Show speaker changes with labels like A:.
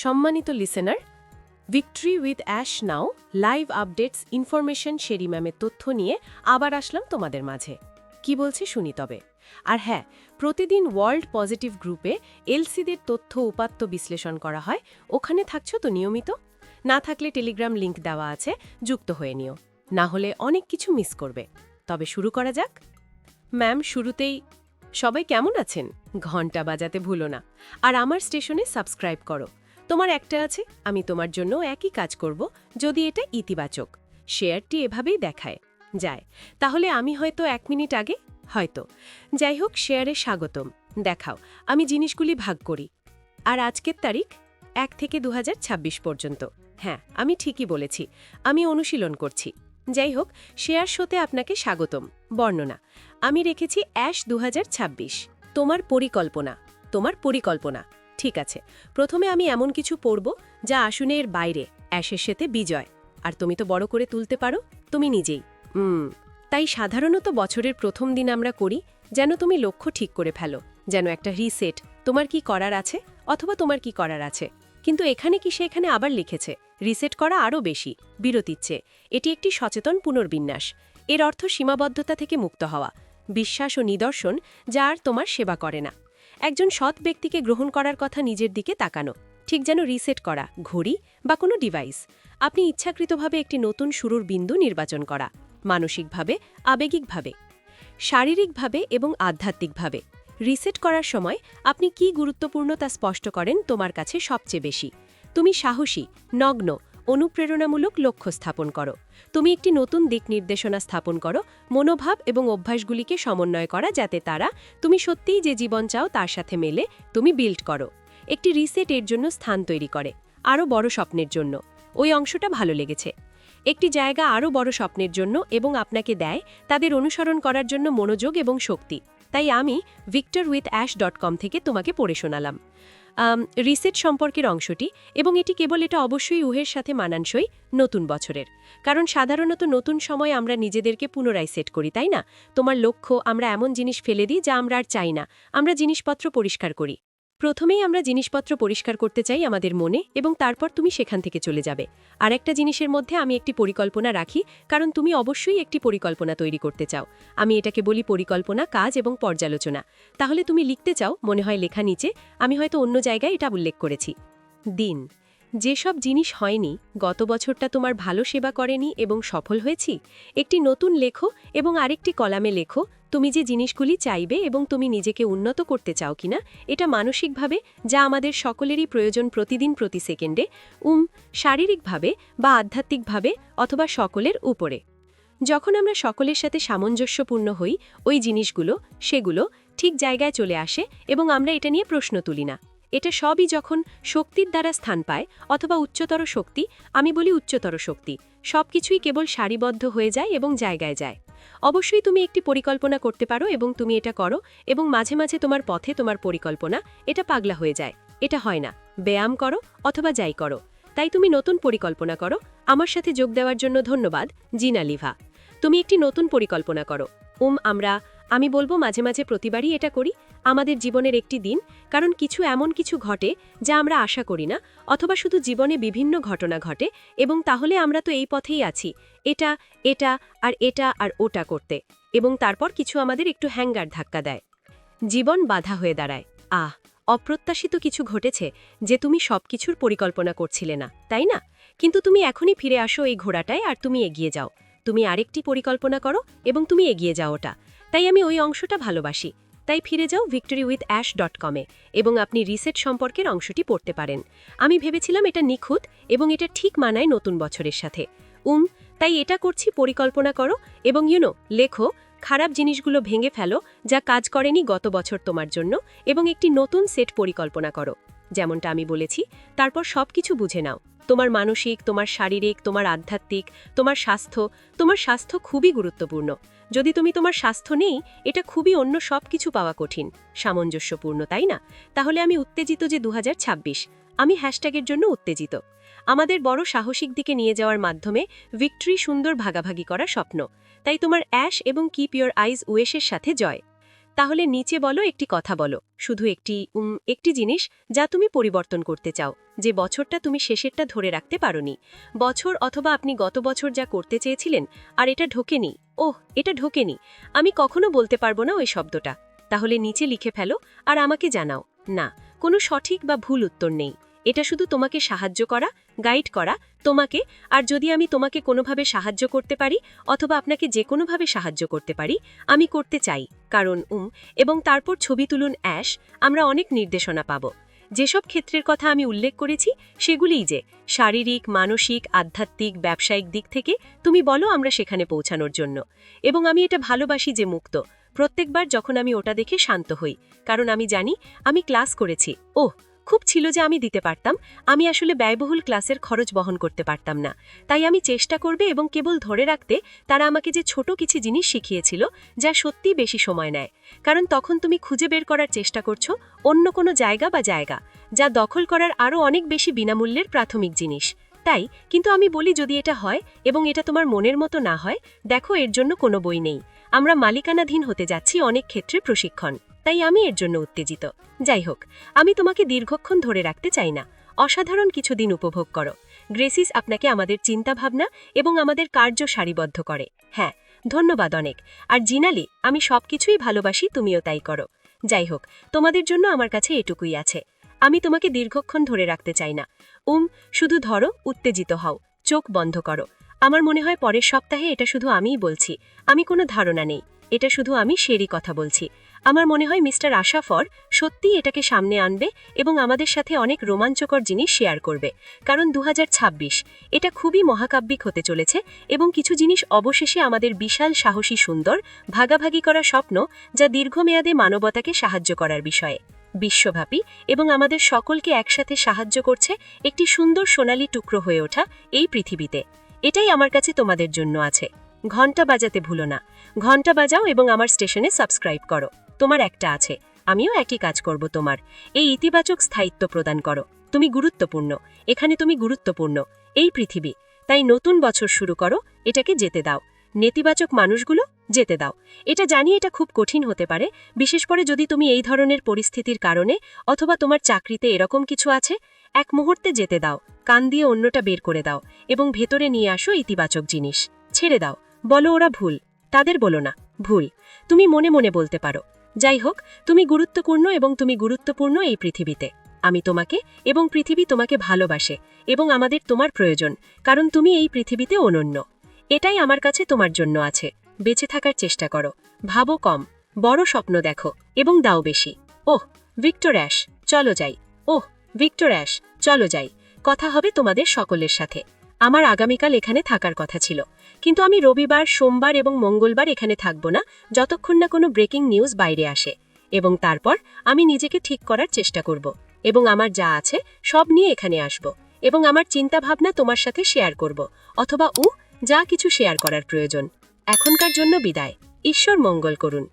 A: সম্মানিত listener, victory with ash now live updates information Sherry ম্যামের তথ্য নিয়ে আবার আসলাম তোমাদের মাঝে। কি বলছি শুনি তবে। আর হ্যাঁ, প্রতিদিন ওয়ার্ল্ড পজিটিভ গ্রুপে এলসিদের তথ্য উপাত্ত বিশ্লেষণ করা হয়। ওখানে থাকছো তো নিয়মিত? না থাকলে টেলিগ্রাম লিংক দেওয়া আছে, যুক্ত হয়ে নিও। না হলে অনেক কিছু মিস করবে। তবে শুরু করা যাক। ম্যাম, শুরুতেই সবাই কেমন আছেন? ঘন্টা বাজাতে ভুলো না। আর আমার স্টেশনে সাবস্ক্রাইব করো। তোমার একটা আছে, আমি তোমার জন্য একই কাজ করব যদি এটা ইতিবাচক। শেয়ারটি এভাবেই দেখায় যায়। তাহলে আমি হয়তো 1 মিনিট আগে, হয়তো। যাই হোক, শেয়ারে স্বাগতম। দেখাও, আমি জিনিসগুলি ভাগ করি। আর আজকের তারিখ 1 থেকে 2026 পর্যন্ত। হ্যাঁ, আমি ঠিকই বলেছি, আমি অনুশীলন করছি। যাই হোক, শেয়ার শোতে আপনাকে স্বাগতম। বর্ণনা আমি রেখেছি অ্যাশ 2026। তোমার পরিকল্পনা। ঠিক আছে, প্রথমে আমি এমন কিছু পড়ব যা আসনের বাইরে, অ্যাশের সাথে বিজয়। আর তুমি তো বড় করে তুলতে পারো, তুমি নিজেই। তাই সাধারণত বছরের প্রথম দিন আমরা করি যেন তুমি লক্ষ্য ঠিক করে ফেলো, যেন একটা রিসেট, তোমার কি করার আছে অথবা তোমার কি করার আছে। কিন্তু এখানে কি সে এখানে আবার লিখেছে রিসেট করা আরও বেশি, বিরতির চেয়ে। এটি একটি সচেতন পুনর্বিন্যাস। এর অর্থ সীমাবদ্ধতা থেকে মুক্ত হওয়া, বিশ্বাস ও নিদর্শন যা আর তোমার সেবা করে না। একজন সৎ ব্যক্তিকে গ্রহণ করার কথা নিজের দিকে তাকানো, ঠিক যেন রিসেট করা ঘড়ি বা কোনো ডিভাইস। আপনি ইচ্ছাকৃতভাবে একটি নতুন শুরুর বিন্দু নির্বাচন করা, মানসিকভাবে, আবেগিকভাবে, শারীরিকভাবে এবং আধ্যাত্মিকভাবে। রিসেট করার সময় আপনি কি গুরুত্বপূর্ণ তা স্পষ্ট করেন তোমার কাছে সবচেয়ে বেশি। তুমি সাহসী, নগ্ন, অনুপ্রেরণামূলক লক্ষ্য স্থাপন করো। তুমি একটি নতুন দিক নির্দেশনা স্থাপন করো, মনোভাব এবং অভ্যাসগুলিকে সমন্বয় করা, যাতে তারা তুমি সত্যিই যে জীবন চাও তার সাথে মেলে। তুমি বিল্ড করো। একটি রিসেট এর জন্য স্থান তৈরি করে, আরও বড় স্বপ্নের জন্য। ওই অংশটা ভালো লেগেছে। একটি জায়গা আরও বড় স্বপ্নের জন্য এবং আপনাকে দেয় তাদের অনুসরণ করার জন্য মনোযোগ এবং শক্তি। তাই আমি victorwithAsh.com থেকে তোমাকে পড়ে শোনালাম রিসেট সম্পর্কের অংশটি, এবং এটি কেবল এটা অবশ্যই উহের সাথে মানানসই নতুন বছরের। কারণ সাধারণত নতুন সময় আমরা নিজেদেরকে পুনরায় সেট করি, তাই না? তোমার লক্ষ্য, আমরা এমন জিনিস ফেলে দিই যা আমরা আর চাই না। আমরা জিনিসপত্র পরিষ্কার করি। প্রথমেই আমরা জিনিসপত্র পরিষ্কার করতে চাই আমাদের মনে, এবং তারপর তুমি সেখান থেকে চলে যাবে। আর একটা জিনিসের মধ্যে আমি একটি পরিকল্পনা রাখি, কারণ তুমি অবশ্যই একটি পরিকল্পনা তৈরি করতে চাও। আমি এটাকে বলি পরিকল্পনা, কাজ এবং পর্যালোচনা। তাহলে তুমি লিখতে চাও, মনে হয় লেখা নিচে, আমি হয়তো অন্য জায়গায় এটা উল্লেখ করেছি। দিন, যেসব জিনিস হয়নি, গত বছরটা তোমার ভালো সেবা করেনি এবং সফল হয়েছি, একটি নতুন লেখো এবং আরেকটি কলামে লেখো তুমি যে জিনিসগুলি চাইবে এবং তুমি নিজেকে উন্নত করতে চাও কিনা, এটা মানসিকভাবে, যা আমাদের সকলেরই প্রয়োজন প্রতিদিন প্রতি সেকেন্ডে, শারীরিকভাবে বা আধ্যাত্মিকভাবে, অথবা সকলের উপরে। যখন আমরা সকলের সাথে সামঞ্জস্যপূর্ণ হই, ওই জিনিসগুলো, সেগুলো ঠিক জায়গায় চলে আসে এবং আমরা এটা নিয়ে প্রশ্ন তুলি না। এটা সবই যখন শক্তির দ্বারা স্থান পায়, অথবা উচ্চতর শক্তি, আমি বলি উচ্চতর শক্তি, সবকিছুই কেবল সারিবদ্ধ হয়ে যায় এবং জায়গায় যায়। অবশ্যই তুমি একটি পরিকল্পনা করতে পারো এবং তুমি এটা করো, এবং মাঝে মাঝে তোমার পথে তোমার পরিকল্পনা এটা পাগলা হয়ে যায়। এটা হয় না। ব্যায়াম করো অথবা যাই করো। তাই তুমি নতুন পরিকল্পনা করো। আমার সাথে যোগ দেওয়ার জন্য ধন্যবাদ, জিনা লিভা। তুমি একটি নতুন পরিকল্পনা করো। আমি বলবো মাঝে মাঝে, প্রতিবারই এটা করি আমাদের জীবনের একটি দিন, কারণ এমন কিছু ঘটে যা আমরা আশা করি না, অথবা শুধু জীবনে বিভিন্ন ঘটনা ঘটে, এবং তাহলে আমরা তো এই পথেই আছি, এটা এটা আর ওটা করতে, এবং তারপর কিছু আমাদের একটু হ্যাঙ্গার ধাক্কা দেয়। জীবন বাধা হয়ে দাঁড়ায়। অপ্রত্যাশিত কিছু ঘটেছে যে তুমি সবকিছুর পরিকল্পনা করছিলে না, তাই না? কিন্তু তুমি এখনই ফিরে আসো এই ঘোড়াটায়, আর তুমি এগিয়ে যাও। তুমি আরেকটি পরিকল্পনা করো এবং তুমি এগিয়ে যাও ওটা। তাই আমি ওই অংশটা ভালোবাসি। তাই ফিরে যাও victorywithAsh.com এ, এবং আপনি রিসেট সম্পর্কের অংশটি পড়তে পারেন। আমি ভেবেছিলাম এটা নিখুঁত এবং এটা ঠিক মানায় নতুন বছরের সাথে। তাই এটা করছি, পরিকল্পনা করো এবং লেখো খারাপ জিনিসগুলো ভেঙে ফেলো যা কাজ করেনি গত বছর তোমার জন্য, এবং একটি নতুন সেট পরিকল্পনা করো, যেমনটা আমি বলেছি। তারপর সবকিছু বুঝে নাও, তোমার মানসিক, তোমার শারীরিক, তোমার আধ্যাত্মিক, তোমার স্বাস্থ্য খুবই গুরুত্বপূর্ণ। যদি তুমি তোমার স্বাস্থ্য নেই, এটা খুবই অন্য সব কিছু পাওয়া কঠিন। সামঞ্জস্যপূর্ণ, তাই না? তাহলে আমি উত্তেজিত যে 2026, আমি হ্যাশট্যাগের জন্য উত্তেজিত। আমাদের বড় সাহসিক দিকে নিয়ে যাওয়ার মাধ্যমে ভিক্টরি সুন্দর ভাগাভাগি করা স্বপ্ন। তাই তোমার অ্যাশ এবং কিপ ইয়োর আইজ ওয়েশের সাথে জয়। তাহলে নিচে বলো একটি কথা বলো, শুধু একটি জিনিস যা তুমি পরিবর্তন করতে চাও, যে বছরটা তুমি শেষেরটা ধরে রাখতে পারোনি। বছর অথবা আপনি গত বছর যা করতে চেয়েছিলেন আর এটা ঢোকেনি। এটা ঢোকেনি। আমি কখনো বলতে পারবো না ওই শব্দটা। তাহলে নিচে লিখে ফেলো আর আমাকে জানাও। না, কোনো সঠিক বা ভুল উত্তর নেই। এটা শুধু তোমাকে সাহায্য করা, গাইড করা তোমাকে। আর যদি আমি তোমাকে কোনোভাবে সাহায্য করতে পারি অথবা আপনাকে যে কোনোভাবে সাহায্য করতে পারি, আমি করতে চাই। কারণ এবং তারপর ছবি তুলুন অ্যাশ। আমরা অনেক নির্দেশনা পাব। যেসব ক্ষেত্রের কথা আমি উল্লেখ করেছি সেগুলিই যে শারীরিক, মানসিক, আধ্যাত্মিক, ব্যবসায়িক দিক থেকে তুমি বলো আমরা সেখানে পৌঁছানোর জন্য। এবং আমি এটা ভালোবাসি যে মুক্ত। প্রত্যেকবার যখন আমি ওটা দেখে শান্ত হই, কারণ আমি জানি আমি ক্লাস করেছি। খুব ছিল যে আমি দিতে পারতাম। আমি আসলে ব্যয়বহুল ক্লাসের খরচ বহন করতে পারতাম না। তাই আমি চেষ্টা করবে এবং কেবল ধরে রাখতে তারা আমাকে যে ছোট কিছু জিনিস শিখিয়েছিল যা সত্যিই বেশি সময় নেয়। কারণ তখন তুমি খুঁজে বের করার চেষ্টা করছো অন্য কোনো জায়গা যা দখল করার আরও অনেক বেশি বিনামূল্যের প্রাথমিক জিনিস। তাই কিন্তু আমি বলি যদি এটা হয় এবং এটা তোমার মনের মতো না হয়, দেখো এর জন্য কোনো বই নেই। আমরা মালিকানাধীন হতে যাচ্ছি অনেক ক্ষেত্রে প্রশিক্ষণ। তাই আমি এর জন্য উত্তেজিত। যাই হোক, আমি তোমাকে দীর্ঘক্ষণ ধরে রাখতে চাই না। অসাধারণ কিছুদিন উপভোগ করো। গ্রেসিস আপনাকে আমাদের চিন্তাভাবনা এবং আমাদের কার্য সারিবদ্ধ করে। হ্যাঁ, ধন্যবাদ অনেক। আর জিনালি, আমি সবকিছুই ভালোবাসি, তুমিও তাই করো। যাই হোক, তোমাদের জন্য আমার কাছে এটুকুই আছে। আমি তোমাকে দীর্ঘক্ষণ ধরে রাখতে চাই না। শুধু ধরো, উত্তেজিত হও, চোখ বন্ধ করো। আমার মনে হয় পরের সপ্তাহে এটা শুধু আমিই বলছি। আমি কোনো ধারণা নেই। এটা শুধু আমি সেরই কথা বলছি। আমার মনে হয় মিস্টার আশাফর সত্যিই এটাকে সামনে আনবে এবং আমাদের সাথে অনেক রোমাঞ্চকর জিনিস শেয়ার করবে। কারণ 2026 এটা খুবই মহাকাব্যিক হতে চলেছে এবং কিছু জিনিস অবশেষে আমাদের বিশাল, সাহসী, সুন্দর, ভাগাভাগি করা স্বপ্ন, যা দীর্ঘমেয়াদে মানবতাকে সাহায্য করার বিষয়ে বিশ্বব্যাপী এবং আমাদের সকলকে একসাথে সাহায্য করছে একটি সুন্দর সোনালী টুকরো হয়ে ওঠা এই পৃথিবীতে। এটাই আমার কাছে তোমাদের জন্য আছে। ঘন্টা বাজাতে ভুলো না। ঘন্টা বাজাও এবং আমার স্টেশনে সাবস্ক্রাইব করো। তোমার একটা আছে, আমিও একই কাজ করব তোমার। এই ইতিবাচক স্থায়িত্ব প্রদান করো। তুমি গুরুত্বপূর্ণ। এখানে তুমি গুরুত্বপূর্ণ। এই পৃথিবী। তাই নতুন বছর শুরু করো, এটাকে যেতে দাও। নেতিবাচক মানুষগুলো যেতে দাও। এটা জানি এটা খুব কঠিন হতে পারে, বিশেষ করে যদি তুমি এই ধরনের পরিস্থিতির কারণে অথবা তোমার চাকরিতে এরকম কিছু আছে। এক মুহূর্তে যেতে দাও, কান দিয়ে অন্যটা বের করে দাও এবং ভেতরে নিয়ে আসো ইতিবাচক জিনিস। ছেড়ে দাও, বলো ওরা ভুল। তাদের বলো না ভুল। তুমি মনে মনে বলতে পারো, যাই হোক, তুমি গুরুত্বপূর্ণ এবং তুমি গুরুত্বপূর্ণ এই পৃথিবীতে। আমি তোমাকে এবং পৃথিবী তোমাকে ভালোবাসে এবং আমাদের তোমার প্রয়োজন, কারণ তুমি এই পৃথিবীতে অনন্য। এটাই আমার কাছে তোমার জন্য আছে। বেঁচে থাকার চেষ্টা করো, ভাবো কম, বড় স্বপ্ন দেখো এবং দাও বেশি। ভিক্টর অ্যাশ, চলো যাই। ভিক্টর অ্যাশ, চলো যাই। কথা হবে তোমাদের সকলের সাথে। আমার আগামীকাল এখানে থাকার কথা ছিল, কিন্তু আমি রবিবার, সোমবার এবং মঙ্গলবার এখানে থাকব না যতক্ষণ না কোনো ব্রেকিং নিউজ বাইরে আসে। এবং তারপর আমি নিজেকে ঠিক করার চেষ্টা করব এবং আমার যা আছে সব নিয়ে এখানে আসব এবং আমার চিন্তাভাবনা তোমার সাথে শেয়ার করব, অথবা যা কিছু শেয়ার করার প্রয়োজন। এখনকার জন্য বিদায়। ঈশ্বর মঙ্গল করুন।